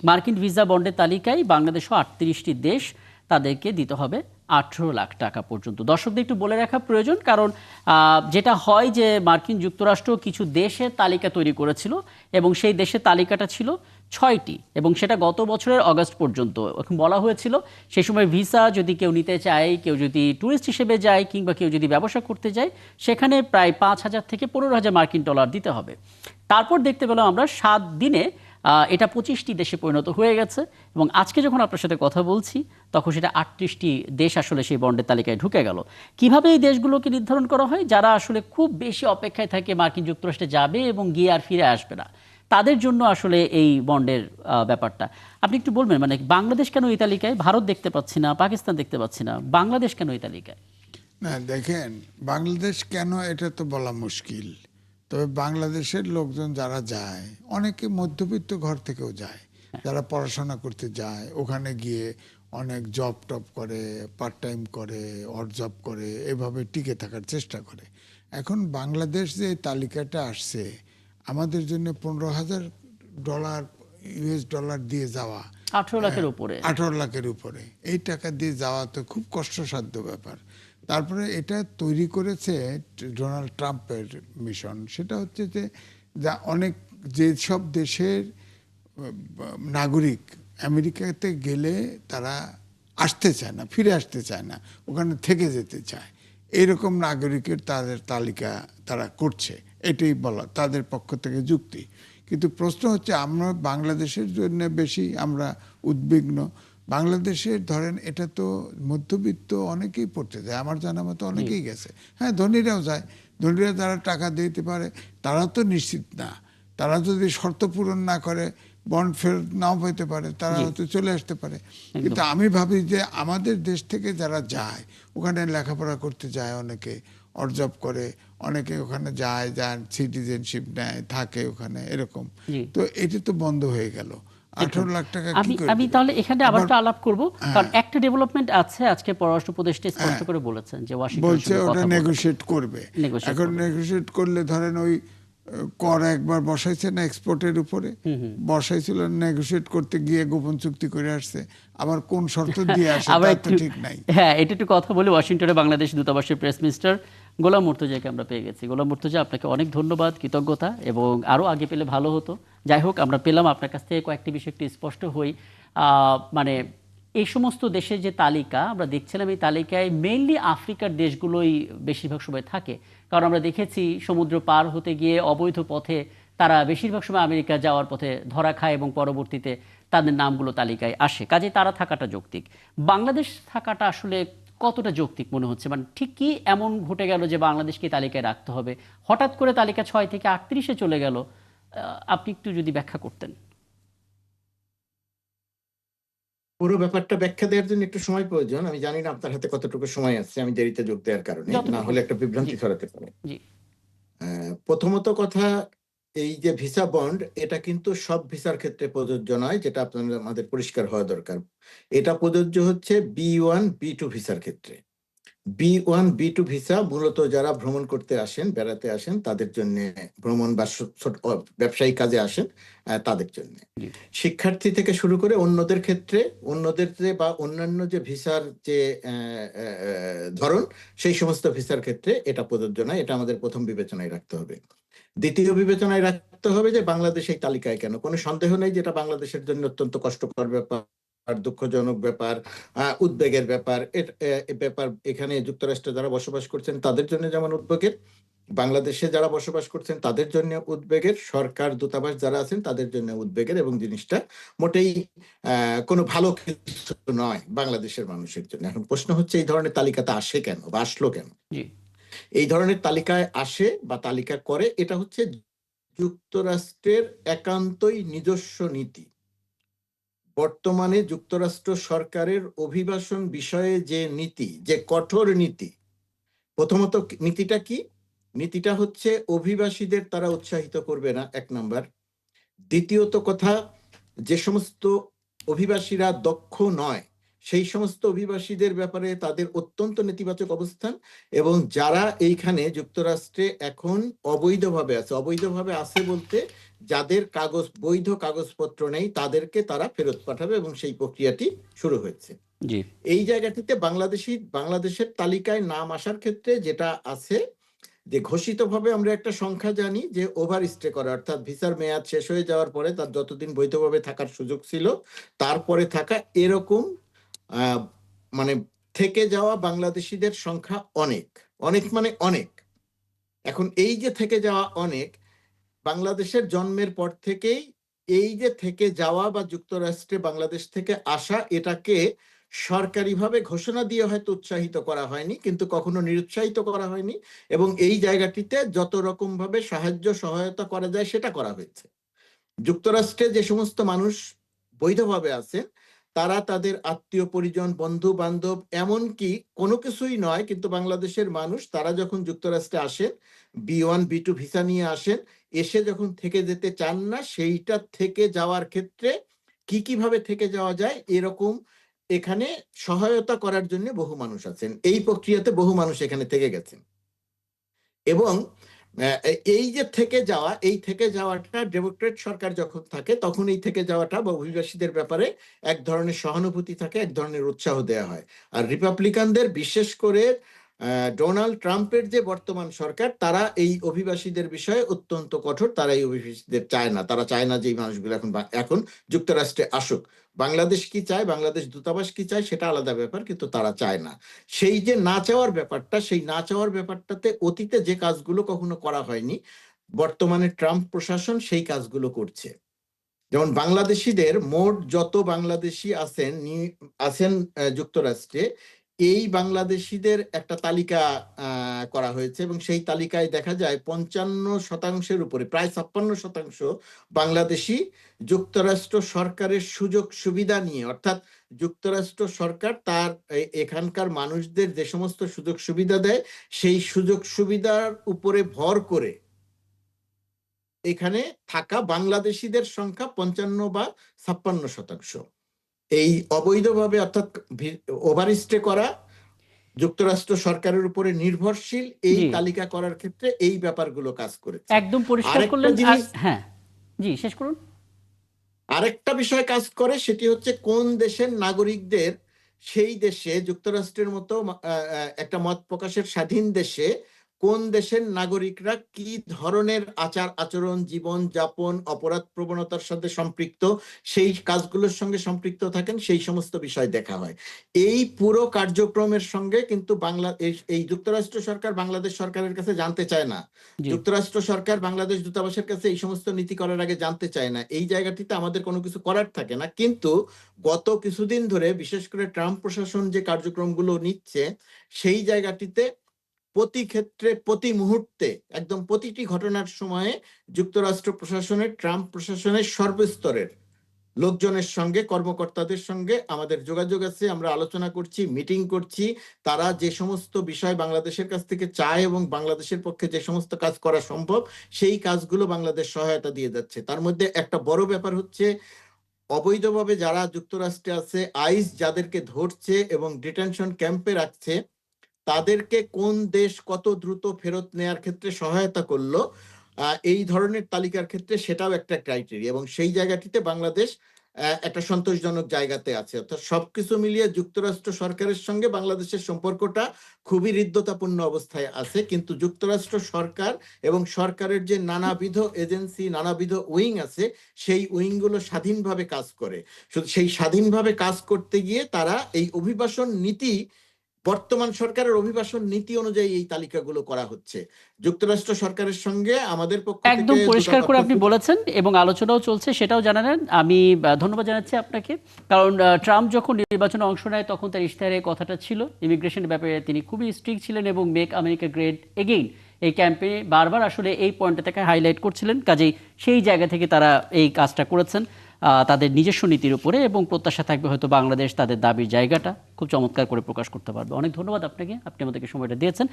মার্কিন ভিসা বন্ডের তালিকায় বাংলাদেশও ৩৮টি দেশ, তাদেরকে দিতে হবে ১৮ লাখ টাকা পর্যন্ত। দর্শকদের একটু বলে রাখা প্রয়োজন, কারণ যেটা হয় যে মার্কিন যুক্তরাষ্ট্র কিছু দেশের তালিকা তৈরি করেছিল এবং সেই দেশের তালিকাটা ছিল ৬টি, এবং সেটা গত বছরের অগাস্ট পর্যন্ত। এখন বলা হয়েছিল সেই সময় ভিসা যদি কেউ নিতে চায়, কেউ যদি ট্যুরিস্ট হিসেবে যায় কিংবা কেউ যদি ব্যবসা করতে যায়, সেখানে প্রায় ৫,০০০ থেকে ১৫,০০০ মার্কিন ডলার দিতে হবে। তারপর দেখতে পেলাম আমরা ৭ দিনে এটা ২৫টি দেশে পরিণত হয়ে গেছে, এবং আজকে যখন আপনার সাথে কথা বলছি তখন সেটা ৩৮টি দেশ আসলে সেই বন্ডের তালিকায় ঢুকে গেল। কিভাবে এই দেশগুলোকে নির্ধারণ করা হয়? যারা আসলে খুব বেশি অপেক্ষায় থাকে মার্কিন যুক্তরাষ্ট্রে যাবে এবং গিয়ে আর ফিরে আসবে না, তাদের জন্য আসলে এই বন্ডের ব্যাপারটা আপনি একটু বলবেন। মানে বাংলাদেশ কেন এই তালিকায়? ভারত দেখতে পাচ্ছি না, পাকিস্তান দেখতে পাচ্ছি না, বাংলাদেশ কেন এই তালিকায়? না দেখেন, বাংলাদেশ কেন এটা তো বলা মুশকিল। তবে বাংলাদেশের লোকজন যারা যায়, অনেকে মধ্যবিত্ত ঘর থেকেও যায়, যারা পড়াশোনা করতে যায়, ওখানে গিয়ে অনেক জব টপ করে, পার্ট টাইম করে, অড জব করে, এভাবে টিকে থাকার চেষ্টা করে। এখন বাংলাদেশ যে তালিকাটা আসছে, আমাদের জন্য $15,000 ইউএস ডলার দিয়ে যাওয়া, ১৮ লাখের উপরে। 18 লাখের উপরে, এই টাকা দিয়ে যাওয়া তো খুব কষ্টসাধ্য ব্যাপার। তারপরে এটা তৈরি করেছে ডোনাল্ড ট্রাম্পের মিশন। সেটা হচ্ছে যে যা অনেক যেসব দেশের নাগরিক আমেরিকাতে গেলে তারা আসতে চায় না, ফিরে আসতে চায় না, ওখানে থেকে যেতে চায়, এইরকম নাগরিকের তাদের তালিকা তারা করছে, এটাই বলা তাদের পক্ষ থেকে যুক্তি। কিন্তু প্রশ্ন হচ্ছে, আমরা বাংলাদেশের জন্য বেশি আমরা উদ্বিগ্ন। বাংলাদেশের ধরেন এটা তো মধ্যবিত্ত অনেকেই পড়তে যায়, আমার জানা মতো অনেকেই গেছে। হ্যাঁ, ধনীরাও যায়, ধনীরা যারা টাকা দিতে পারে তারা তো নিশ্চিত না, তারা যদি শর্ত পূরণ না করে বন্ড ফেরত নাও পেতে পারে, তারা হয়তো চলে আসতে পারে। কিন্তু আমি ভাবি যে আমাদের দেশ থেকে যারা যায়, ওখানে লেখাপড়া করতে যায়, অনেকে অর্জব করে, অনেকে ওখানে যায়, যান সিটিজেনশিপ নেয়, থাকে ওখানে, এরকম। তো এটা তো বন্ধ হয়ে গেল। 18 লাখ টাকা কি করে আমি দিবে? তাহলে এখানে আবার আবার একটু আলাপ করব, কারণ একটা ডেভেলপমেন্ট আছে। আজকে পররাষ্ট্র উপদেষ্টা স্পষ্ট করে বলেছেন যে ওয়াশিংটনের বলছে সঙ্গে ওটা কথা বলবেন, নেগোশিয়েট করবে। নেগোশিয়েট এখন করবেন। নেগোশিয়েট করলে ধরেন ওই কর একবার বসাইছে না এক্সপোর্টের উপরে, বসাইছিল, নেগোশিয়েট করতে গিয়ে গোপন চুক্তি করে আসছে, আবার কোন শর্ত দিয়ে আসে আবার তার তো একটু, ঠিক নাই। হ্যাঁ, এটা একটু কথা বলি। ওয়াশিংটনে বাংলাদেশ দূতাবাসের প্রেস মিনিস্টার গোলাম মুর্তজাকে আমরা পেয়ে গেছি। গোলাম মুর্তজা, আপনাকে অনেক ধন্যবাদ, কৃতজ্ঞতা, এবং আরও আগে পেলে ভালো হতো। যাই হোক, আমরা পেলাম। আপনার কাছ থেকে কয়েকটি বিষয় একটু স্পষ্ট হই। মানে এই সমস্ত দেশের যে তালিকা আমরা দেখছিলাম, এই তালিকায় মেইনলি আফ্রিকার দেশগুলোই বেশিরভাগ সময় থাকে, কারণ আমরা দেখেছি সমুদ্র পার হতে গিয়ে অবৈধ পথে তারা বেশিরভাগ সময় আমেরিকা যাওয়ার পথে ধরা খায় এবং পরবর্তীতে তাদের নামগুলো তালিকায় আসে। কাজে তারা থাকাটা যৌক্তিক। বাংলাদেশ থাকাটা আসলে কতটা যৌক্তিক মনে হচ্ছে? মানে ঠিক কি এমন ঘটে গেল যে বাংলাদেশকে তালিকায় রাখতে হবে? হঠাৎ করে তালিকা ৬ থেকে ৩৮-এ চলে গেল। আপনি একটু যদি ব্যাখ্যা করতেন। পুরো ব্যাপারটা ব্যাখ্যা দেওয়ার জন্য একটু সময় প্রয়োজন। আমি জানি না আপনার হাতে কতটুকু সময় আছে, আমি দেরিতে যোগ দেওয়ার কারণে, না যতটুকু। হলে একটা জি, বিভ্রান্তি ছড়াতে পারে। জি, প্রথমত কথা, এই যে ভিসা বন্ড, এটা কিন্তু সব ভিসার ক্ষেত্রে প্রযোজ্য নয়, যেটা আপনাদের আমাদের পরিষ্কার হওয়া দরকার। এটা প্রযোজ্য হচ্ছে B1 B2 ভিসার ক্ষেত্রে। B1 B2 ভিসা মূলত যারা ভ্রমণ করতে আসেন, বেড়াতে আসেন, তাদের জন্য, ভ্রমণ বা ব্যবসায়িক কাজে আসেন, তাদের জন্য। জি। শিক্ষার্থী থেকে শুরু করে অন্যদের ক্ষেত্রে, অন্যদের যে বা অন্যান্য যে ভিসার যে ধরন, সেই সমস্ত ভিসার ক্ষেত্রে এটা প্রযোজ্য নয়। এটা আমাদের প্রথম বিবেচনায় রাখতে হবে। দ্বিতীয় বিবেচনায় রাখতে হবে যে বাংলাদেশ এই তালিকায় কেন। কোনো সন্দেহ নেই যেটা বাংলাদেশের জন্য অত্যন্ত কষ্টকর ব্যাপার, দুঃখজনক ব্যাপার, উদ্বেগের ব্যাপার। ব্যাপার এখানে যুক্তরাষ্ট্রে যারা বসবাস করছেন তাদের জন্য যেমন উদ্বেগের, বাংলাদেশে যারা বসবাস করছেন তাদের জন্য উদ্বেগের, সরকার দূতাবাস যারা আছেন তাদের জন্য উদ্বেগের, এবং জিনিসটা মোটেই কোনো ভালো কিছু নয় বাংলাদেশের মানুষের জন্য। এখন প্রশ্ন হচ্ছে, এই ধরনের তালিকাতে আসে কেন বা আসলো কেন? জি। এই ধরনের তালিকায় আসে বা তালিকা করে, এটা হচ্ছে যুক্তরাষ্ট্রের একান্তই নিজস্ব নীতি। বর্তমানে যুক্তরাষ্ট্র সরকারের অভিবাসন বিষয়ে যে নীতি, যে কঠোর নীতি, প্রথমত নীতিটা কি? নীতিটা হচ্ছে অভিবাসীদের তারা উৎসাহিত করবে না, 1 নাম্বার। দ্বিতীয়ত কথা, যে সমস্ত অভিবাসীরা দক্ষ নয় সেই সমস্ত অভিবাসীদের ব্যাপারে তাদের অত্যন্ত নেতিবাচক অবস্থান, এবং যারা এইখানে যুক্তরাষ্ট্রে এখন অবৈধভাবে আছে, অবৈধভাবে আছে বলতে যাদের বৈধ কাগজপত্র নেই তাদেরকে তারা ফেরত পাঠাবে এবং সেই প্রক্রিয়াটি শুরু হয়েছে। জি এই জায়গাটিতে বাংলাদেশের তালিকায় নাম আসার ক্ষেত্রে যেটা আছে যে ঘোষিতভাবে আমরা একটা সংখ্যা জানি যে ওভার স্টে করা, অর্থাৎ ভিসার মেয়াদ শেষ হয়ে যাওয়ার পরে তার যতদিন বৈধভাবে থাকার সুযোগ ছিল তারপরে থাকা, এরকম মানে থেকে যাওয়া বাংলাদেশিদের সংখ্যা অনেক অনেক মানে অনেক। এখন এই যে থেকে যাওয়া অনেক, বাংলাদেশের জন্মের পর থেকেই এই যে থেকে যাওয়া বা যুক্তরাষ্ট্রে বাংলাদেশ থেকে আসা, এটাকে সরকারিভাবে ঘোষণা দিয়ে হয়তো উৎসাহিত করা হয়নি, কিন্তু কখনো নিরুৎসাহিত করা হয়নি, এবং এই জায়গাটিতে যত রকম ভাবে সহায়তা করা যায় সেটা করা হয়েছে। যুক্তরাষ্ট্রে যে সমস্ত মানুষ বৈধভাবে আছেন তারা তাদের আত্মীয় পরিজন, বন্ধু বান্ধব, এমনকি কোনো কিছুই নয় কিন্তু বাংলাদেশের মানুষ, তারা যখন যুক্তরাষ্ট্রে আসেন B1 B2 ভিসা নিয়ে আসেন, এসে যখন থেকে যেতে চান না, সেইটা থেকে যাওয়ার ক্ষেত্রে কিভাবে থেকে যাওয়া যায় এরকম এখানে সহায়তা করার জন্য বহু মানুষ আছেন। এই প্রক্রিয়াতে বহু মানুষ এখানে থেকে গেছেন। এবং এই যে থেকে যাওয়াটা ডেমোক্রেট সরকার যখন থাকে তখন এই থেকে যাওয়াটা বা অভিবাসীদের ব্যাপারে এক ধরনের সহানুভূতি থাকে, এক ধরনের উৎসাহ দেওয়া হয়। আর রিপাবলিকানদের, বিশেষ করে ডোনাল্ড ট্রাম্পের যে বর্তমান সরকার, তারা এই অভিবাসীদের বিষয়ে অত্যন্ত কঠোর। তারা এই অভিবাসীদের চায় না, তারা চায় না যে এই মানুষগুলো এখন যুক্তরাষ্ট্রে আসুক। বাংলাদেশ কি চায়, বাংলাদেশ দূতাবাস কি চায় সেটা আলাদা ব্যাপার, কিন্তু তারা চায় না। সেই যে না চাওয়ার ব্যাপারটা, সেই না চাওয়ার ব্যাপারটাতে অতীতে যে কাজগুলো কখনো করা হয়নি, বর্তমানে ট্রাম্প প্রশাসন সেই কাজগুলো করছে। যেমন বাংলাদেশিদের মোট যত বাংলাদেশি আছেন যুক্তরাষ্ট্রে, এই বাংলাদেশিদের একটা তালিকা করা হয়েছে এবং সেই তালিকায় দেখা যায় 55% উপরে, প্রায় 56% বাংলাদেশি যুক্তরাষ্ট্র সরকারের সুযোগ সুবিধা নিয়ে, অর্থাৎ যুক্তরাষ্ট্র সরকার তার এখানকার মানুষদের যে সমস্ত সুযোগ সুবিধা দেয় সেই সুযোগ সুবিধার উপরে ভর করে এখানে থাকা বাংলাদেশিদের সংখ্যা 55 বা 56%। এই অবৈধভাবে অর্থাৎ ওভারস্টে করা, যুক্তরাষ্ট্র সরকারের উপরে নির্ভরশীল, এই জি তালিকা করার ক্ষেত্রে এই ব্যাপারগুলো কাজ করেছে। একদম পরিষ্কার আরেকটা করলেন। জিনিস, হ্যাঁ জি শেষ করুন। আরেকটা বিষয় কাজ করে, সেটি হচ্ছে কোন দেশের নাগরিকদের সেই দেশে, যুক্তরাষ্ট্রের মতো একটা মত প্রকাশের স্বাধীন দেশে, কোন দেশের নাগরিকরা কি ধরনের আচার আচরণ, জীবন যাপন, অপরাধ প্রবণতার সাথে সম্পৃক্ত, সেই কাজগুলোর সঙ্গে সম্পৃক্ত থাকেন, সেই সমস্ত বিষয় দেখা হয়। এই পুরো কার্যক্রমের সঙ্গে কিন্তু এই যুক্তরাষ্ট্র সরকার বাংলাদেশ সরকারের কাছে জানতে চায় না, জি যুক্তরাষ্ট্র সরকার বাংলাদেশ দূতাবাসের কাছে এই সমস্ত নীতি করার আগে জানতে চায় না। এই জায়গাটিতে আমাদের কোনো কিছু করার থাকে না, কিন্তু গত কিছুদিন ধরে বিশেষ করে ট্রাম্প প্রশাসন যে কার্যক্রমগুলো নিচ্ছে, সেই জায়গাটিতে প্রতি ক্ষেত্রে, প্রতি মুহূর্তে, একদম প্রতিটি ঘটনার সময়ে যুক্তরাষ্ট্র প্রশাসনের, ট্রাম্প প্রশাসনের সর্বস্তরের লোকজনের সঙ্গে, কর্মকর্তাদের সঙ্গে আমাদের যোগাযোগ আছে, আমরা আলোচনা করছি, মিটিং করছি। তারা যে সমস্ত বিষয় বাংলাদেশের কাছ থেকে চায় এবং বাংলাদেশের পক্ষে যে সমস্ত কাজ করা সম্ভব সেই কাজগুলো বাংলাদেশ সহায়তা দিয়ে যাচ্ছে। তার মধ্যে একটা বড় ব্যাপার হচ্ছে অবৈধভাবে যারা যুক্তরাষ্ট্রে আছে, আইস যাদেরকে ধরছে এবং ডিটেনশন ক্যাম্পে রাখছে, তাদেরকে কোন দেশ কত দ্রুত ফেরত নেয়ার ক্ষেত্রে সহায়তা করলো, এই ধরনের তালিকার ক্ষেত্রে সেটাও একটা ক্রাইটেরিয়া, এবং সেই জায়গাটিতে বাংলাদেশ একটা সন্তোষজনক জায়গাতে আছে। অর্থাৎ সবকিছু মিলিয়ে যুক্তরাষ্ট্র সরকারের সঙ্গে বাংলাদেশের সম্পর্কটা খুবই হৃদ্যতাপূর্ণ অবস্থায় আছে, কিন্তু যুক্তরাষ্ট্র সরকার এবং সরকারের যে নানাবিধ এজেন্সি, নানাবিধ উইং আছে, সেই উইংগুলো স্বাধীনভাবে কাজ করে। সেই স্বাধীনভাবে কাজ করতে গিয়ে তারা এই অভিবাসন নীতি, বর্তমান সরকারের অভিবাসন নীতি অনুযায়ী এই তালিকাগুলো করা হচ্ছে। যুক্তরাষ্ট্র সরকারের সঙ্গে আমাদের পক্ষ থেকে একদম পরিষ্কার করে আপনি বলেছেন এবং আলোচনাও চলছে, সেটাও জানালেন। আমি ধন্যবাদ জানাচ্ছি আপনাকে, কারণ ট্রাম্প যখন নির্বাচনে অংশ নেয় তখন তার ইশতেহারে কথাটা ছিল ইমিগ্রেশনের ব্যাপারে তিনি খুবই স্ট্রিক্ট ছিলেন এবং মেক আমেরিকা গ্রেট এগেইন এই ক্যাম্পেইনে বারবার আসলে এই পয়েন্টটা থেকে হাইলাইট করছিলেন। কাজেই সেই জায়গা থেকে তারা এই কাজটা করেছেন তাদের নিজস্ব নীতির উপরে, এবং প্রত্যাশা থাকবে হয়তো বাংলাদেশ তাদের দাবির জায়গাটা খুব চমৎকার করে প্রকাশ করতে পারবে। অনেক ধন্যবাদ আপনাকে, আপনি আমাদেরকে সময়টা দিয়েছেন।